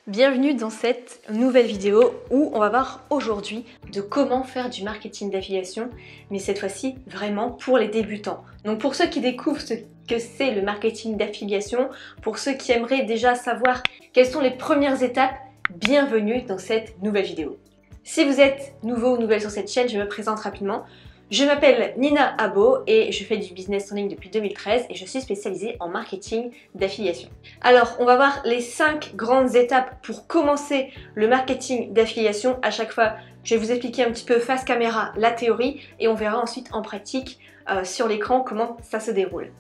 Bienvenue dans cette nouvelle vidéo où on va voir aujourd'hui de comment faire du marketing d'affiliation, mais cette fois-ci vraiment pour les débutants. Donc pour ceux qui découvrent ce que c'est le marketing d'affiliation, pour ceux qui aimeraient déjà savoir quelles sont les premières étapes, bienvenue dans cette nouvelle vidéo. Si vous êtes nouveau ou nouvelle sur cette chaîne, je me présente rapidement. Je m'appelle Nina Abo et je fais du business en ligne depuis 2013 et je suis spécialisée en marketing d'affiliation. Alors, on va voir les 5 grandes étapes pour commencer le marketing d'affiliation. À chaque fois, je vais vous expliquer un petit peu face caméra la théorie et on verra ensuite en pratique sur l'écran comment ça se déroule.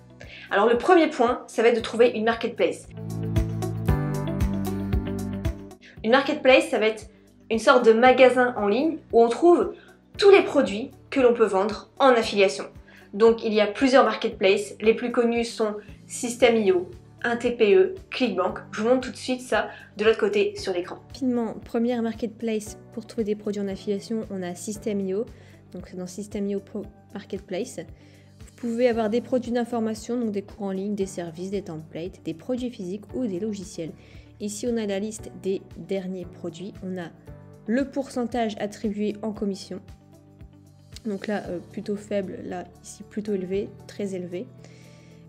Alors, le premier point, ça va être de trouver une marketplace. Une marketplace, ça va être une sorte de magasin en ligne où on trouve tous les produits que l'on peut vendre en affiliation. Donc il y a plusieurs marketplaces, les plus connus sont System.io, 1TPE, Clickbank. Je vous montre tout de suite ça de l'autre côté sur l'écran. Rapidement, première marketplace pour trouver des produits en affiliation, on a System.io, donc c'est dans System.io Marketplace. Vous pouvez avoir des produits d'information, donc des cours en ligne, des services, des templates, des produits physiques ou des logiciels. Ici on a la liste des derniers produits, on a le pourcentage attribué en commission. Donc là, plutôt faible, là, ici plutôt élevé, très élevé.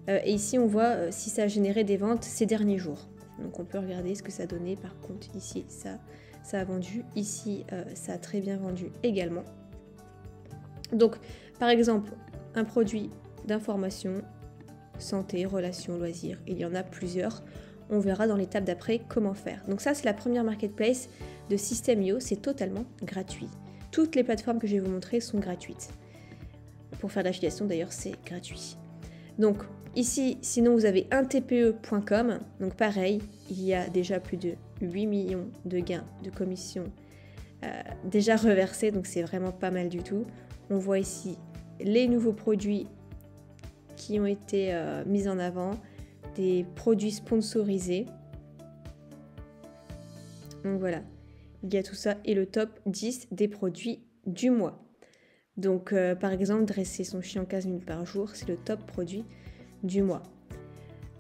Et ici, on voit si ça a généré des ventes ces derniers jours. Donc on peut regarder ce que ça a donné. Par contre, ici, ça a vendu. Ici, ça a très bien vendu également. Donc, par exemple, un produit d'information, santé, relations, loisirs, il y en a plusieurs. On verra dans l'étape d'après comment faire. Donc ça, c'est la première marketplace de System.io. C'est totalement gratuit. Toutes les plateformes que je vais vous montrer sont gratuites. Pour faire de l'affiliation, d'ailleurs, c'est gratuit. Donc, ici, sinon, vous avez 1tpe.com. Donc, pareil, il y a déjà plus de 8 millions de gains de commission déjà reversés. Donc, c'est vraiment pas mal du tout. On voit ici les nouveaux produits qui ont été mis en avant, des produits sponsorisés. Donc, voilà. Il y a tout ça et le top 10 des produits du mois. Donc par exemple, dresser son chien 15 minutes par jour, c'est le top produit du mois.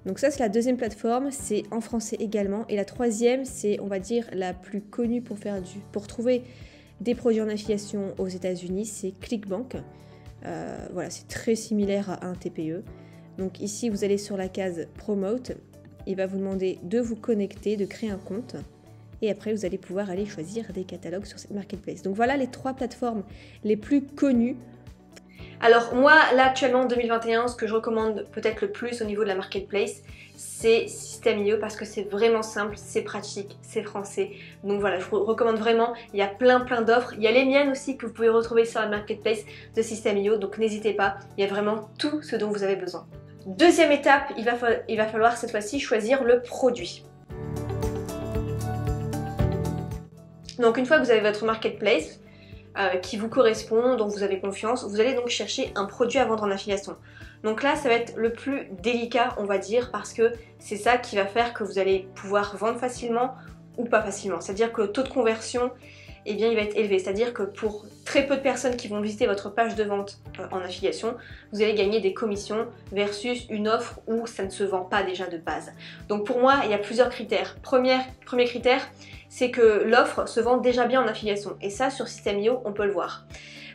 Donc ça, c'est la deuxième plateforme, c'est en français également. Et la troisième, c'est, on va dire, la plus connue pour trouver des produits en affiliation aux États-Unis, c'est Clickbank. Voilà, c'est très similaire à un TPE. Donc ici, vous allez sur la case Promote. Il va vous demander de vous connecter, de créer un compte. Et après, vous allez pouvoir aller choisir des catalogues sur cette marketplace. Donc voilà les 3 plateformes les plus connues. Alors moi, là actuellement en 2021, ce que je recommande peut-être le plus au niveau de la marketplace, c'est System.io parce que c'est vraiment simple, c'est pratique, c'est français. Donc voilà, je vous recommande vraiment. Il y a plein d'offres. Il y a les miennes aussi que vous pouvez retrouver sur la marketplace de System.io. Donc n'hésitez pas, il y a vraiment tout ce dont vous avez besoin. Deuxième étape, il va falloir cette fois-ci choisir le produit. Donc une fois que vous avez votre marketplace qui vous correspond, dont vous avez confiance, vous allez donc chercher un produit à vendre en affiliation. Donc là, ça va être le plus délicat, on va dire, parce que c'est ça qui va faire que vous allez pouvoir vendre facilement ou pas facilement. C'est-à-dire que le taux de conversion, eh bien, il va être élevé. C'est-à-dire que pour très peu de personnes qui vont visiter votre page de vente en affiliation, vous allez gagner des commissions versus une offre où ça ne se vend pas déjà de base. Donc pour moi, il y a plusieurs critères. Premier critère, c'est que l'offre se vend déjà bien en affiliation. Et ça, sur System.io, on peut le voir.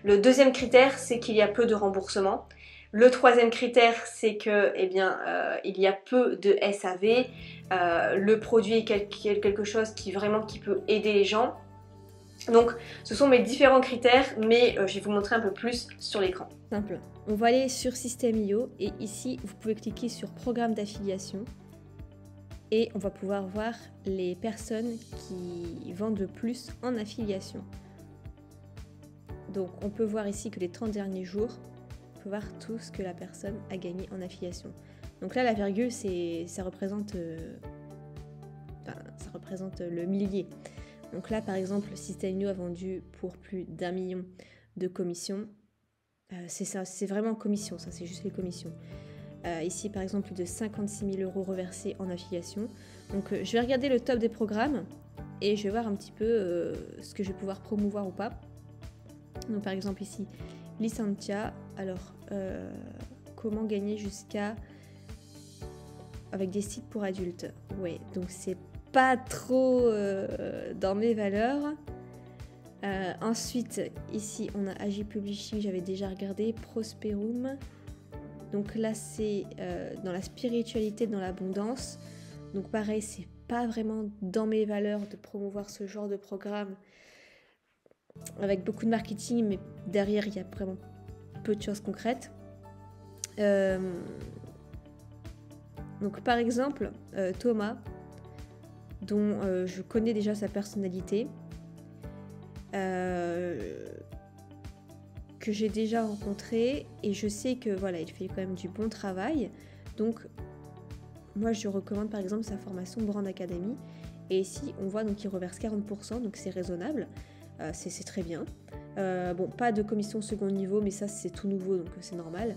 Le deuxième critère, c'est qu'il y a peu de remboursement. Le troisième critère, c'est que, eh bien, il y a peu de SAV. Le produit est quelque chose qui peut aider les gens. Donc, ce sont mes différents critères, mais je vais vous montrer un peu plus sur l'écran. Simple. On va aller sur System.io et ici, vous pouvez cliquer sur Programme d'affiliation. Et on va pouvoir voir les personnes qui vendent le plus en affiliation. Donc on peut voir ici que les 30 derniers jours, on peut voir tout ce que la personne a gagné en affiliation. Donc là la virgule, ça représente le millier. Donc là par exemple, System.io a vendu pour plus d'1 million de commissions. C'est ça, c'est vraiment commission, ça c'est juste les commissions. Ici par exemple plus de 56 000 € reversés en affiliation. Donc je vais regarder le top des programmes et je vais voir un petit peu ce que je vais pouvoir promouvoir ou pas. Donc par exemple ici Licentia, alors comment gagner jusqu'à avec des sites pour adultes. Ouais, donc c'est pas trop dans mes valeurs. Ensuite, ici, on a Agi Publishing, j'avais déjà regardé, Prosperum. Donc là, c'est dans la spiritualité, dans l'abondance. Donc pareil, c'est pas vraiment dans mes valeurs de promouvoir ce genre de programme avec beaucoup de marketing, mais derrière, il y a vraiment peu de choses concrètes. Donc par exemple, Thomas, dont je connais déjà sa personnalité, que j'ai déjà rencontré, et je sais que voilà, il fait quand même du bon travail. Donc moi je recommande par exemple sa formation Brand Academy, et ici on voit donc qu'il reverse 40%, donc c'est raisonnable, c'est très bien. Bon, pas de commission second niveau, mais ça c'est tout nouveau, donc c'est normal.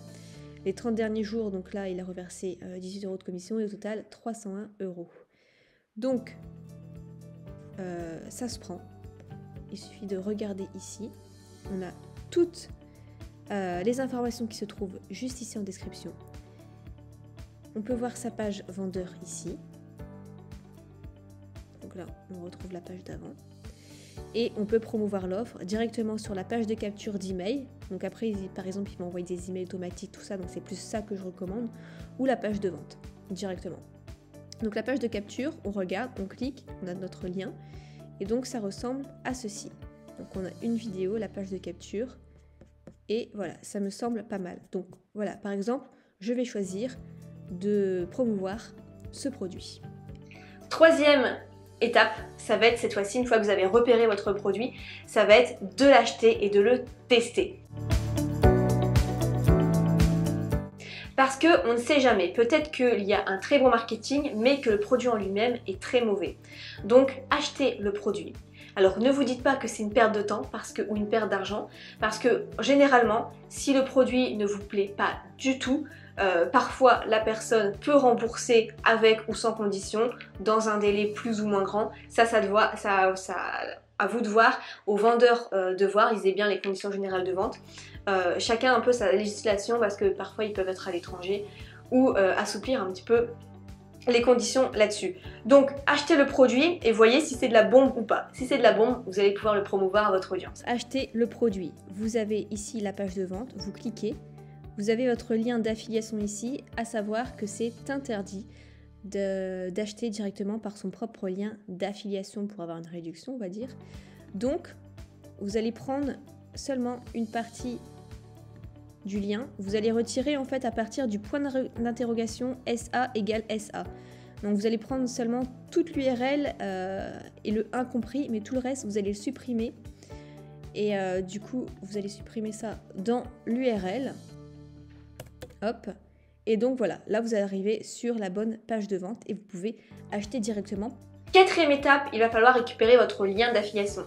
Les 30 derniers jours, donc là il a reversé 18 € de commission, et au total 301 €. Donc ça se prend. Il suffit de regarder ici. On a toutes les informations qui se trouvent juste ici en description. On peut voir sa page vendeur ici. Donc là, on retrouve la page d'avant. Et on peut promouvoir l'offre directement sur la page de capture d'email. Donc après, par exemple, il m'envoie des emails automatiques, tout ça. Donc c'est plus ça que je recommande. Ou la page de vente, directement. Donc la page de capture, on regarde, on clique, on a notre lien. Et donc ça ressemble à ceci. Donc on a une vidéo, la page de capture. Et voilà, ça me semble pas mal. Donc voilà, par exemple, je vais choisir de promouvoir ce produit. Troisième étape, ça va être cette fois-ci, une fois que vous avez repéré votre produit, ça va être de l'acheter et de le tester. Parce qu'on ne sait jamais, peut-être qu'il y a un très bon marketing, mais que le produit en lui-même est très mauvais. Donc achetez le produit. Alors ne vous dites pas que c'est une perte de temps ou une perte d'argent, parce que généralement, si le produit ne vous plaît pas du tout, parfois la personne peut rembourser avec ou sans condition, dans un délai plus ou moins grand. Ça à vous de voir, aux vendeurs de voir, lisez bien les conditions générales de vente. Chacun un peu sa législation, parce que parfois ils peuvent être à l'étranger, ou assouplir un petit peu les conditions là-dessus. Donc achetez le produit et voyez si c'est de la bombe ou pas. Si c'est de la bombe, vous allez pouvoir le promouvoir à votre audience. Achetez le produit. Vous avez ici la page de vente, vous cliquez, vous avez votre lien d'affiliation ici, à savoir que c'est interdit d'acheter directement par son propre lien d'affiliation pour avoir une réduction, on va dire. Donc vous allez prendre seulement une partie du lien, vous allez retirer en fait à partir du point d'interrogation SA égale SA. Donc vous allez prendre seulement toute l'URL et le 1 compris, mais tout le reste vous allez le supprimer. Et du coup vous allez supprimer ça dans l'URL. Hop. Et donc voilà, là vous arrivez sur la bonne page de vente et vous pouvez acheter directement. Quatrième étape, il va falloir récupérer votre lien d'affiliation.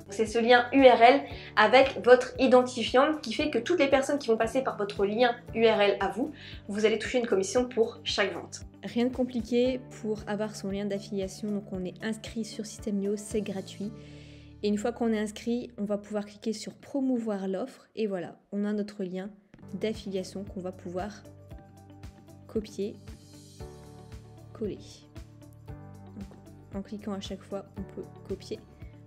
C'est ce lien URL avec votre identifiant qui fait que toutes les personnes qui vont passer par votre lien URL à vous, vous allez toucher une commission pour chaque vente. Rien de compliqué pour avoir son lien d'affiliation, donc on est inscrit sur System.io, c'est gratuit. Et une fois qu'on est inscrit, on va pouvoir cliquer sur promouvoir l'offre et voilà, on a notre lien d'affiliation qu'on va pouvoir copier, coller. Donc, en cliquant à chaque fois, on peut copier,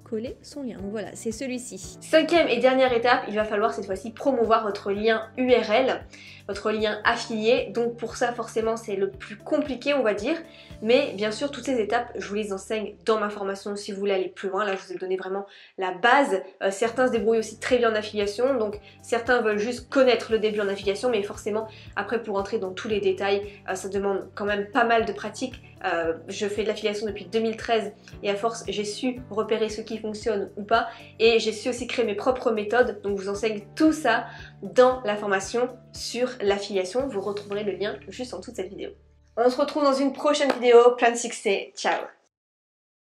coller son lien. Donc voilà, c'est celui-ci. Cinquième et dernière étape, il va falloir cette fois-ci promouvoir votre lien URL, votre lien affilié. Donc pour ça, forcément, c'est le plus compliqué, on va dire. Mais bien sûr, toutes ces étapes, je vous les enseigne dans ma formation si vous voulez aller plus loin. Là, je vous ai donné vraiment la base. Certains se débrouillent aussi très bien en affiliation. Donc certains veulent juste connaître le début en affiliation. Mais forcément, après, pour entrer dans tous les détails, ça demande quand même pas mal de pratique. Je fais de l'affiliation depuis 2013 et à force, j'ai su repérer ce qui fonctionne ou pas. Et j'ai su aussi créer mes propres méthodes. Donc je vous enseigne tout ça dans la formation sur l'affiliation. Vous retrouverez le lien juste en dessous de cette vidéo. On se retrouve dans une prochaine vidéo. Plein de succès. Ciao!